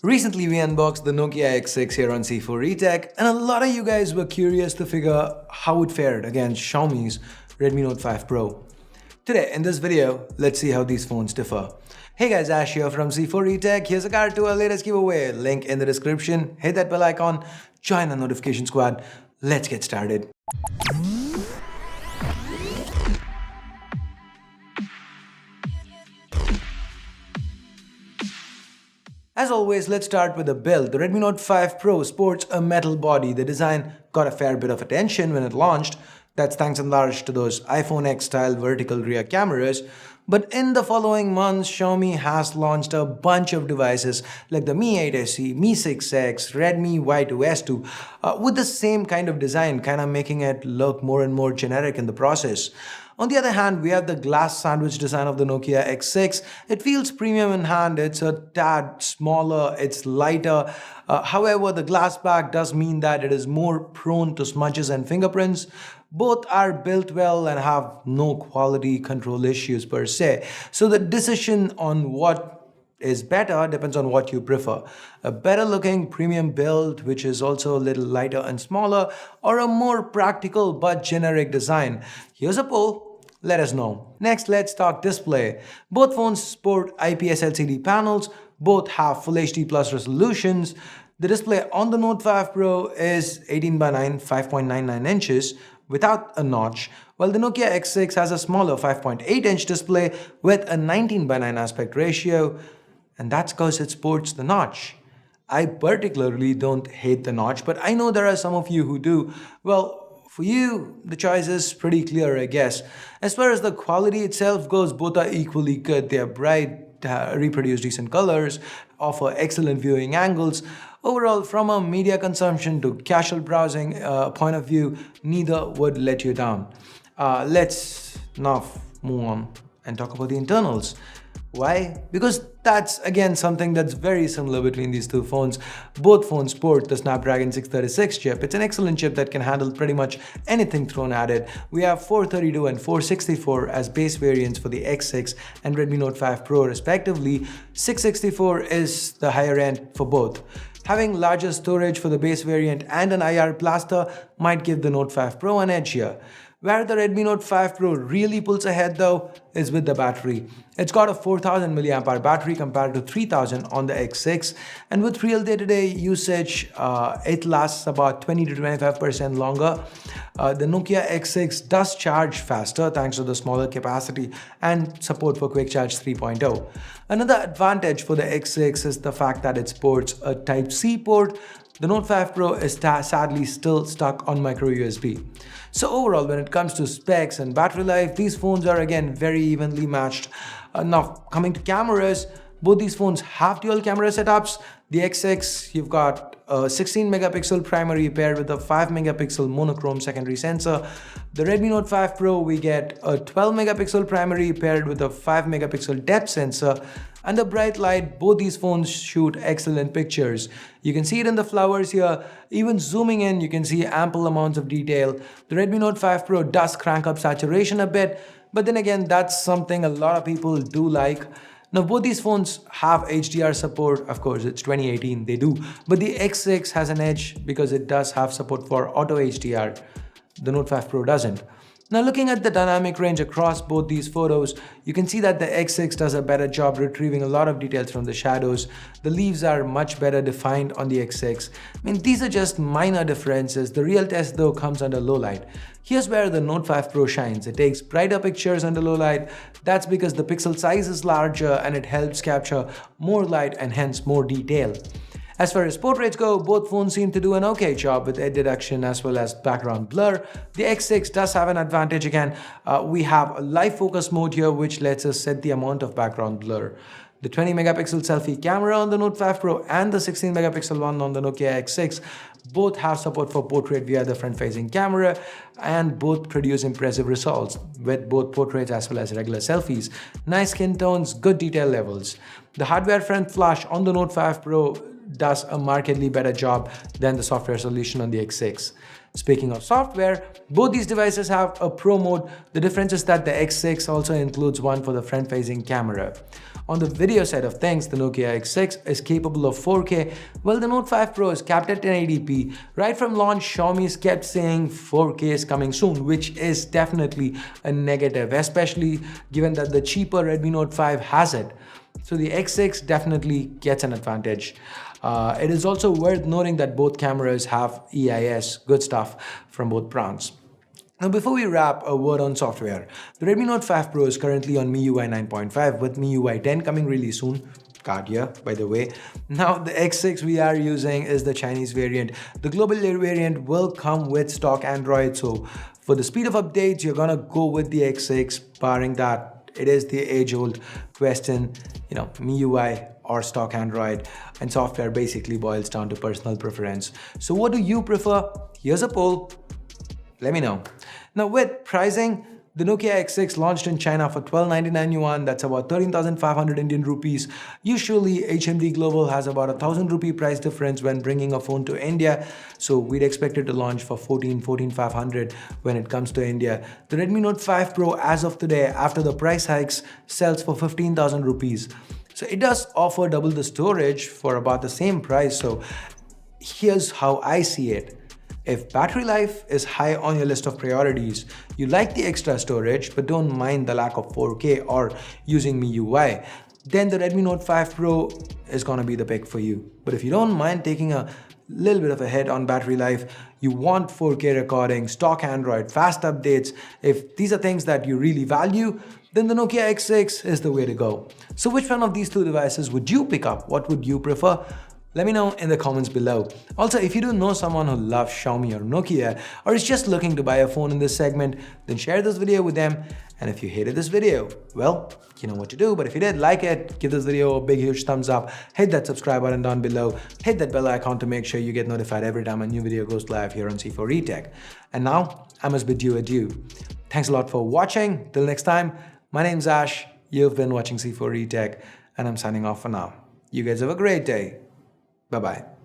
Recently, we unboxed the Nokia X6 here on C4eTech, and a lot of you guys were curious to figure how it fared against Xiaomi's Redmi Note 5 Pro. Today, in this video, let's see how these phones differ. Hey guys, Ash here from C4eTech. Here's a card to our latest giveaway. Link in the description. Hit that bell icon, join the notification squad. Let's get started. As always, let's start with the build. The Redmi Note 5 Pro sports a metal body. The design got a fair bit of attention when it launched. That's thanks in large to those iPhone X style vertical rear cameras. But in the following months, Xiaomi has launched a bunch of devices like the Mi 8 SE, Mi 6X, Redmi Y2 S2 with the same kind of design, kind of making it look more and more generic in the process. On the other hand, we have the glass sandwich design of the Nokia X6. It feels premium in hand, it's a tad smaller, it's lighter. However, the glass back does mean that it is more prone to smudges and fingerprints. Both are built well and have no quality control issues per se. So the decision on what is better depends on what you prefer. A better looking premium build, which is also a little lighter and smaller, or a more practical but generic design. Here's a poll. Let us know. Next, let's talk display. Both phones sport IPS LCD panels. Both have Full HD Plus resolutions. The display on the Note 5 Pro is 18:9, 5.99 inches without a notch, while the Nokia X6 has a smaller 5.8-inch display with a 19:9 aspect ratio, and that's because it sports the notch. I particularly don't hate the notch, but I know there are some of you who do. Well, for you, the choice is pretty clear, I guess. As far as the quality itself goes, both are equally good. They are bright, reproduce decent colors, offer excellent viewing angles. Overall, from a media consumption to casual browsing point of view, neither would let you down. Let's now move on and talk about the internals. Why? Because that's again something that's very similar between these two phones. Both phones sport the Snapdragon 636 chip. It's an excellent chip that can handle pretty much anything thrown at it. We have 432 and 464 as base variants for the X6 and Redmi Note 5 Pro respectively. 664 is the higher end for both. Having larger storage for the base variant and an IR blaster might give the Note 5 Pro an edge here. Where the Redmi Note 5 Pro really pulls ahead though is with the battery. It's got a 4000 mAh battery compared to 3000 on the X6, and with real day-to-day usage, it lasts about 20 to 25% longer. The Nokia X6 does charge faster thanks to the smaller capacity and support for Quick Charge 3.0. Another advantage for the X6 is the fact that it sports a Type-C port. The Note 5 Pro is sadly still stuck on micro USB. So overall, when it comes to specs and battery life, these phones are again very evenly matched. Now, coming to cameras, both these phones have dual camera setups. The X6, you've got a 16 megapixel primary paired with a 5 megapixel monochrome secondary sensor. The Redmi Note 5 Pro, we get a 12 megapixel primary paired with a 5 megapixel depth sensor. Under bright light, both these phones shoot excellent pictures. You can see it in the flowers here. Even zooming in, you can see ample amounts of detail. The Redmi Note 5 Pro does crank up saturation a bit, but then again, that's something a lot of people do like. Now, both these phones have HDR support. Of course, it's 2018, they do. But the X6 has an edge because it does have support for auto HDR. The Note 5 Pro doesn't. Now, looking at the dynamic range across both these photos, you can see that the X6 does a better job retrieving a lot of details from the shadows. The leaves are much better defined on the X6. I mean, these are just minor differences. The real test though comes under low light. Here's where the Note 5 Pro shines. It takes brighter pictures under low light. That's because the pixel size is larger and it helps capture more light and hence more detail. As far as portraits go, both phones seem to do an okay job with edge detection as well as background blur. The X6 does have an advantage again. We have a live focus mode here which lets us set the amount of background blur. The 20 megapixel selfie camera on the Note 5 Pro and the 16 megapixel one on the Nokia X6 both have support for portrait via the front-facing camera, and both produce impressive results with both portraits as well as regular selfies. Nice skin tones, good detail levels. The hardware front flash on the Note 5 Pro does a markedly better job than the software solution on the X6. Speaking of software, both these devices have a Pro mode. The difference is that the X6 also includes one for the front-facing camera. On the video side of things, the Nokia X6 is capable of 4K, while the Note 5 Pro is capped at 1080p. Right from launch, Xiaomi's kept saying 4K is coming soon, which is definitely a negative, especially given that the cheaper Redmi Note 5 has it. So the X6 definitely gets an advantage. It is also worth noting that both cameras have EIS, good stuff from both brands. Now before we wrap, a word on software. The Redmi Note 5 Pro is currently on MIUI 9.5 with MIUI 10 coming really soon. Card here, by the way. Now the X6 we are using is the Chinese variant. The global variant will come with stock Android, so for the speed of updates, you're gonna go with the X6, barring that it is the age-old question, MIUI or stock Android, and software basically boils down to personal preference. So what do you prefer? Here's a poll. Let me know. Now with pricing, the Nokia X6 launched in China for 1299 yuan, that's about 13,500 Indian rupees. Usually HMD Global has about 1,000 rupee price difference when bringing a phone to India, so we'd expect it to launch for 14,500 when it comes to India. The Redmi Note 5 Pro as of today, after the price hikes, sells for 15,000 rupees. So it does offer double the storage for about the same price. So here's how I see it. If battery life is high on your list of priorities, you like the extra storage but don't mind the lack of 4K or using MIUI, then the Redmi Note 5 Pro is gonna be the pick for you. But if you don't mind taking a little bit of a hit on battery life, you want 4K recording, stock Android, fast updates, if these are things that you really value, then the Nokia X6 is the way to go. So which one of these two devices would you pick up? What would you prefer? Let me know in the comments below. Also, if you do know someone who loves Xiaomi or Nokia or is just looking to buy a phone in this segment, then share this video with them. And if you hated this video, well, you know what to do. But if you did like it, give this video a big huge thumbs up, hit that subscribe button down below, hit that bell icon to make sure you get notified every time a new video goes live here on C4E Tech. And now, I must bid you adieu. Thanks a lot for watching. Till next time, my name's Ash, you've been watching C4E Tech, and I'm signing off for now. You guys have a great day. Bye-bye.